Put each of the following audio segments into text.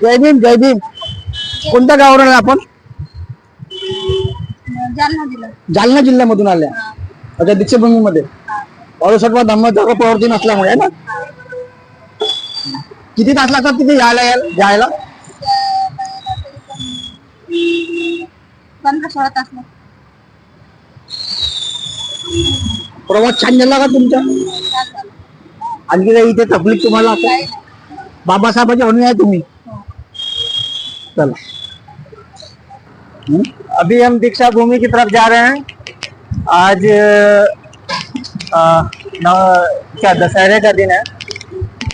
जय भीम जय भीम. कोणत्या गावावरून आले आपण? जालना जिल्हा. जालना जिल्ह्यामधून आल्या. अच्छा, दीक्षाभूमीमध्ये बाळासाहेब धर्म प्रवर्तन असल्यामुळे आहे ना. किती तास लागतात तिथे जायला? 15-16 तास लागतात. प्रवास छान झाला का तुमचा? आणखी काही इथे तकलीफ तुम्हाला? बाबासाहेबांचे अनुयायी आहे तुम्ही? चला. अभी हम दीक्षा भूमि की तरफ जा रहे हैं. आज क्या दशहरे का दिन है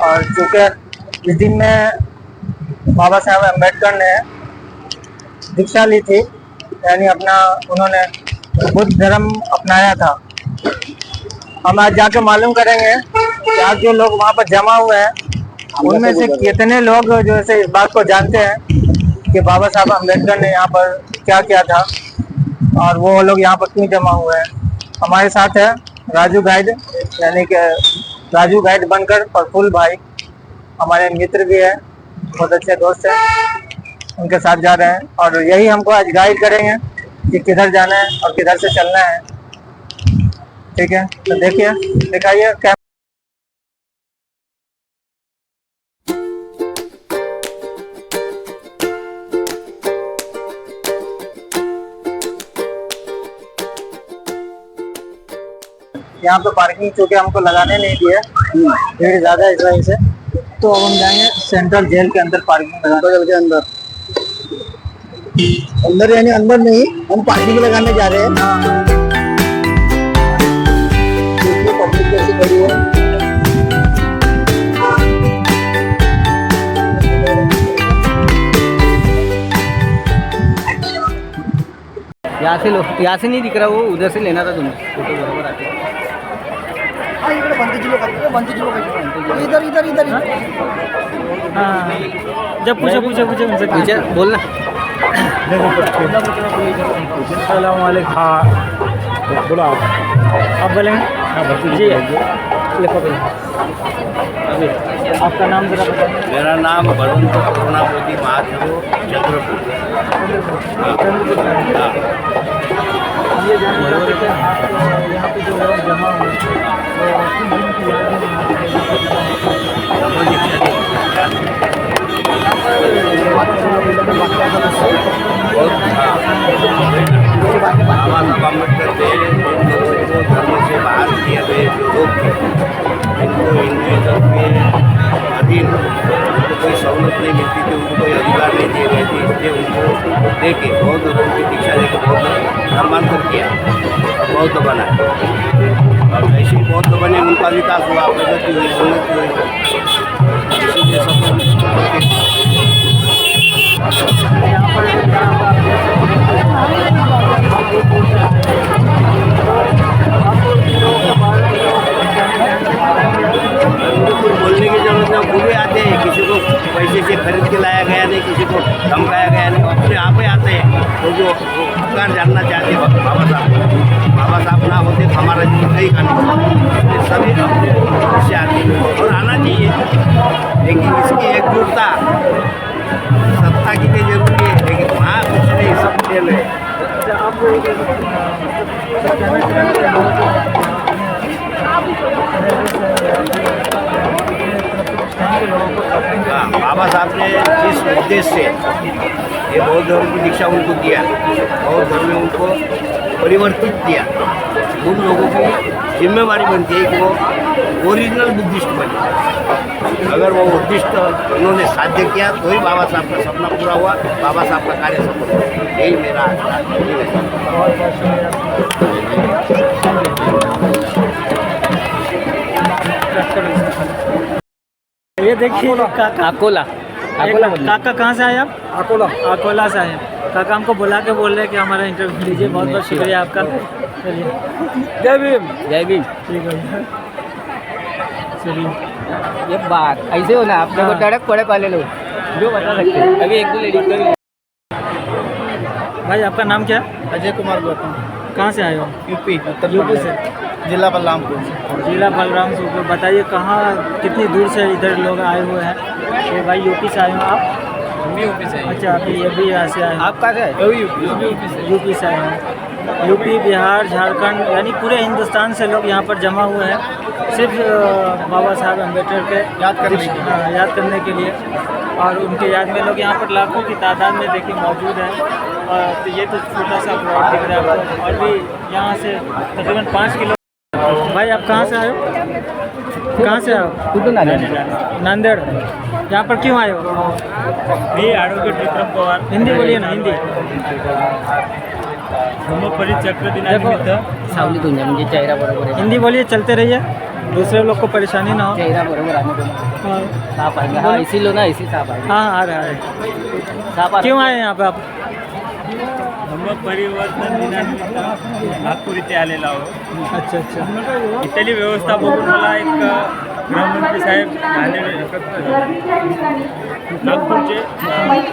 और चूंकि इस दिन में बाबा साहब अम्बेडकर ने दीक्षा ली थी, यानी उन्होंने बुद्ध धर्म अपनाया था. हम आज जाके मालूम करेंगे कि आज जो लोग वहाँ पर जमा हुए हैं उनमें से कितने लोग जो है इस बात को जानते हैं कि बाबा साहब अम्बेडकर ने यहाँ पर क्या किया था और वो लोग यहाँ पर क्यों जमा हुए हैं. हमारे साथ है राजू गाइड, यानी कि राजू गाइड बनकर प्रफुल्ल भाई हमारे मित्र भी है, बहुत अच्छे दोस्त हैं, उनके साथ जा रहे हैं और यही हमको आज गाइड करेंगे कि किधर जाना है और किधर से चलना है. ठीक है, तो देखिए, दिखाइए क्या. यहाँ पे पार्किंग चूंकि हमको लगाने नहीं दिए, भीड़ ज्यादा है इस वजह से, तो अब हम जाएंगे सेंट्रल जेल के अंदर पार्किंग लगाने. जेल के अंदर यानी अंदर नहीं, हम पार्किंग लगाने जा रहे हैं. पब्लिक कैसी खड़ी है. यहाँ से नहीं दिख रहा, वो उधर से लेना था तुम्हें. फोटो बराबर आते हैं. इधर इधर इधर. हाँ, जब पूछे बोलना. अस्सलाम वालेकुम. हाँ बोलो आप बोलेंगे. जी लिखो भाई. अभी आपका नाम जरा बताइए. मेरा नाम बलवंत करुणापति महादेव चंद्रपुर. ये यहाँ पे जो लोग जमा हुए बाबा साहब अम्बेडकर ने हिंदू धर्म से बाहर किए गए जो लोग थे, इनको हिंदुइज्म के अधीन उनको कोई सहूलत नहीं मिलती थी, उनको कोई अधिकार नहीं दिए गए थे, इसलिए उनको देके बौद्ध धर्म की दीक्षा देकर बौद्ध धर्मांतर किया, बौद्ध बना और ऐसे ही बौद्ध बने, उनका विकास हुआ, प्रगति हुई, उन्नति हुई. इसीलिए बोलने की जरूरत नहीं, वो भी आते हैं. किसी को पैसे से खरीद के लाया गया नहीं, किसी को धमकाया गया नहीं, अपने आप ही आते हैं. तो जो उपकार जानना चाहते हैं बाबा साहब ना होते तो हमारा जीवन कहीं का नहीं. सभी इससे आते हैं और आना चाहिए, लेकिन इसकी एकजुटता सत्ता की भी जरूरी है, लेकिन वहाँ कुछ नहीं, सब खेल है. बाबा साहब ने जिस उद्देश्य से ये बौद्ध धर्म की दीक्षा उनको दिया, बौद्ध धर्म में उनको परिवर्तित किया, उन लोगों की जिम्मेवारी बनती है कि वो ओरिजिनल बुद्धिस्ट बने. अगर वो बुद्धिस्ट उन्होंने साध्य किया तो ही बाबा साहब का सपना पूरा हुआ, बाबा साहब का कार्य सफल हुआ. यही मेरा ये देखिए अकोला. काका कहाँ से आए आप? अकोला से आए. काका हमको बुला के बोल रहे हैं कि हमारा इंटरव्यू लीजिए. बहुत बहुत शुक्रिया आपका. चलिए, जय भीम. जय भीम. ठीक है, चलिए. ये बात ऐसे हो ना, आपने को टड़क पड़े वाले लोग जो बता सकते हैं. अभी एक दो लेडीज का. भाई आपका नाम क्या है? अजय कुमार गौतम. कहाँ से आए हो? यूपी से. जिला बलरामपुर. जिला बलरामपुर. बताइए कहाँ, कितनी दूर से इधर लोग आए हुए हैं? ये भाई यूपी से आए हो आप? अच्छा, अभी यहाँ से आए हैं। आप कहाँ से आए? यूपी से आए हैं। यूपी, बिहार, झारखंड यानी पूरे हिंदुस्तान से लोग यहाँ पर जमा हुए हैं सिर्फ बाबा साहब अम्बेडकर के याद करने के लिए। और उनके याद में लोग यहाँ पर लाखों की तादाद में देखिए मौजूद हैं। और तो ये तो छोटा सा प्लॉट दिख रहा है आपको, और भी यहाँ से तकरीबन 5 किलो। भाई आप कहाँ से आए हो? कहाँ से आए हो? नांदेड़। यहाँ पर क्यों आए हो? मी ॲडव्होकेट विक्रम पवार, हिंदी बोलिए ना, हिंदी। धम्मपरिचक्र दिनानिमित्त सावली तुझ्या म्हणजे चेहरा बरोबर आहे. हिंदी बोलिए, चलते रहिए, दूसरे लोग को परेशानी ना हो। चेहरा बरोबर आहे. हाँ साफ आहे. हा इसी लो ना, इसी साफ आहे. हाँ, आ रहा है। साफ आहे. क्यों आए यहाँ पे आप? धम्मपरिवर्तन दिनानिमित्त नागपूर इथे आलेलो आहोत. अच्छा अच्छा। इथली व्यवस्था बघून मला एक गृहमंत्री साहेब नागपूरचे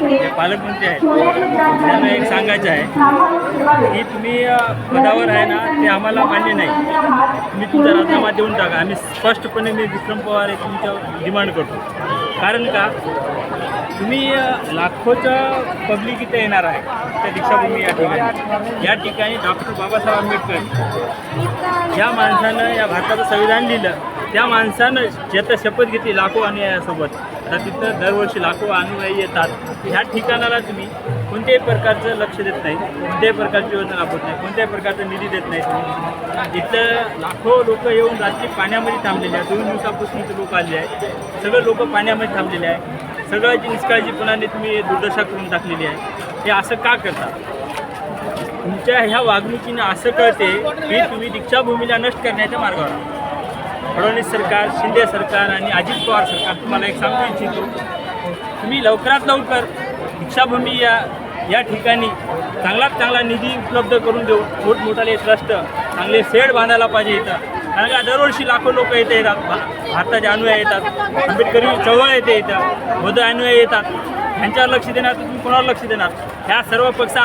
जे पालकमंत्री आहेत त्यांना एक सांगायचं आहे की तुम्ही पदावर आहे ना, ते आम्हाला मान्य नाही. तुम्ही तुमचा राजीनामा देऊन टाका. आम्ही स्पष्टपणे मी विक्रम पवार हे तुमच्या डिमांड करतो. कारण का, तुम्ही लाखोचं पब्लिक इथे येणार आहे त्या दीक्षाभूमी या ठिकाणी डॉक्टर बाबासाहेब आंबेडकर या माणसानं या भारताचं संविधान लिहिलं. त्या माणसानं ज्याचं शपथ घेतली लाखो अनुयायासोबत. आता तिथं दरवर्षी लाखो अनुयायी येतात. ह्या ठिकाणाला तुम्ही कोणत्याही प्रकारचं लक्ष देत नाही, कोणत्याही प्रकारची योजना राबवत नाही, कोणत्याही प्रकारचा निधी देत नाही तुम्ही. इथं लाखो लोक येऊन रात्री पाण्यामध्ये थांबलेले आहेत. 2 दिवसापासून इथे लोक आले आहेत. सगळे लोक पाण्यामध्ये थांबलेले आहे. सगळ्याची निष्काळजीपणाने तुम्ही दुर्दशा करून टाकलेली आहे. हे असं का करता? तुमच्या ह्या वागणुकीनं असं कळते की तुम्ही दीक्षाभूमीला नष्ट करण्याच्या मार्गावर आहात. फडणवीस सरकार, शिंदे सरकार आणि अजित पवार सरकार, तुम्हाला एक सांगू इच्छितो, तुम्ही लवकरात लवकर दीक्षाभूमी या ठिकाणी चांगलात चांगला निधी उपलब्ध करून देऊ. मोठमोठाले ट्रस्ट, चांगले शेड बांधायला पाहिजे इथं. कारण का दरवर्षी लाखो लोक इथे येतात. भारताचे अनुयायी येतात, आंबेडकरी चळवळ येते इथं, बौद्ध अनुयायी येतात. ह्यांच्यावर लक्ष देणार तर तुम्ही कोणावर लक्ष देणार? ह्या सर्व पैसा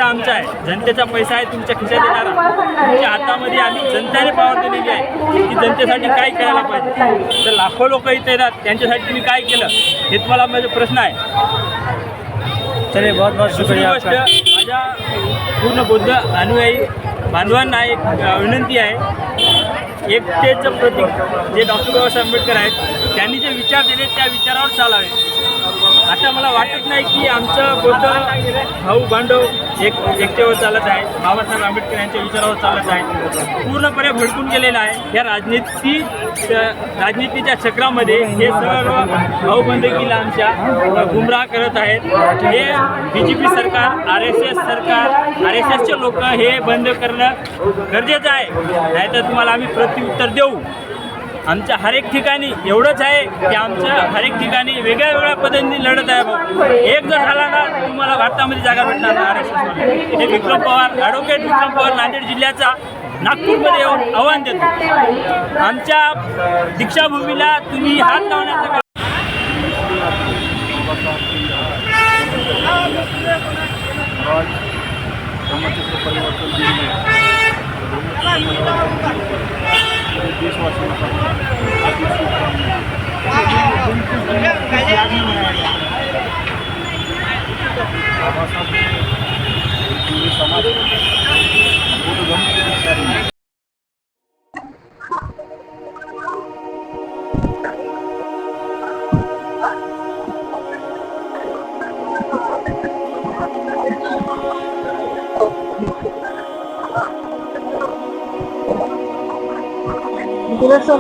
आमचा आहे, जनतेचा पैसा आहे, तुमच्या खिशात येणारा. तुमच्या हातामध्ये आम्ही जनतेने पावर दिलेली आहे की जनतेसाठी काय करायला पाहिजे. तर लाखो लोक इथे येतात, त्यांच्यासाठी तुम्ही काय केलं हे तुम्हाला माझा प्रश्न आहे. चलिए, बहुत बहुत दुसरी शुक्रिया गोष्ट, आपका। माझ्या पूर्ण बौद्ध अनुयायी बांधवांना एक विनंती आहे. एकतेचं प्रतीक जे डॉक्टर बाबासाहेब आंबेडकर आहेत, त्यांनी जे विचार दिले त्या विचारावर चालावे. आता मला वाटत नाही की आमचं बौद्ध भाऊ बांधव एकतेवर चालत आहे, बाबासाहेब आंबेडकर यांच्या विचारावर चालत आहे. पूर्णपणे भडकून गेलेलं आहे. या राजनीतीच्या चक्रामध्ये हे सर्व भाऊबंदकीला आमच्या गुमराह करत आहेत. हे BJP सरकार, RSS सरकार, RSSचे लोक हे बंद करणं गरजेचं आहे. नाहीतर तुम्हाला आम्ही प्रत्युत्तर देऊ. आमच्या हर एक ठिकाणी एवढंच आहे की आमच्या हर एक ठिकाणी वेगळ्या वेगळ्या पद्धतीने लढत आहे. भाऊ, एक जर झाला ना, तुम्हाला भारतामध्ये जागा भेटणार नाही. RSS हे विक्रम पवार, ॲडव्होकेट विक्रम पवार, नांदेड जिल्ह्याचा नागपूरमध्ये येऊन आव्हान देतो. आमच्या दीक्षाभूमीला तुम्ही हात लावण्याचं सर